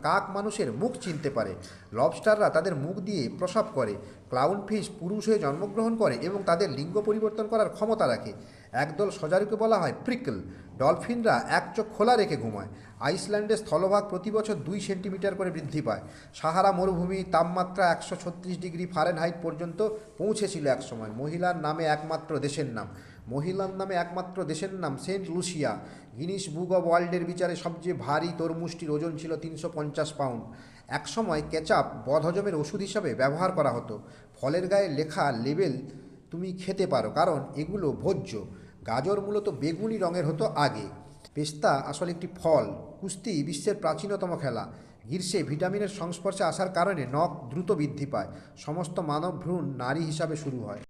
কাক মানুষের মুখ চিনতে পারে। লবস্টাররা তাদের মুখ দিয়ে প্রস্রাব করে। ক্লাউনফিশ পুরুষ হয়ে জন্মগ্রহণ করে এবং তাদের লিঙ্গ পরিবর্তন করার ক্ষমতা রাখে। একদল সজারুকে বলা হয় প্রিকল। ডলফিনরা এক চোখ খোলা রেখে ঘুমায়। আইসল্যান্ডের স্থলভাগ প্রতি বছর 2 সেন্টিমিটার করে বৃদ্ধি পায়। সাহারা মরুভূমি তাপমাত্রা 136 ডিগ্রি ফারেনহাইট পর্যন্ত পৌঁছেছিল একসময়। মহিলার নামে একমাত্র দেশের নাম Saint Lucia. Guinness book of ওয়ার্ল্ডের বিচারে সবচেয়ে ভারী তরমুজটির ওজন ছিল 350 পাউন্ড। একসময় কেচাপ বদহজমের ওষুধ হিসাবে ব্যবহার করা হতো। ফলের গায়ে লেখা লেবেল তুমি খেতে পারো কারণ এগুলো ভোজ্য। গাজর মূলত বেগুনি রঙের হতো আগে। পেস্তা আসলে একটি ফল। কুস্তি বিশ্বের প্রাচীনতম খেলা। গ্রীষ্মে ভিটামিনের সংস্পর্শে আসার কারণে নখ দ্রুত বৃদ্ধি পায়। সমস্ত মানব ভ্রূণ নারী হিসাবে শুরু হয়।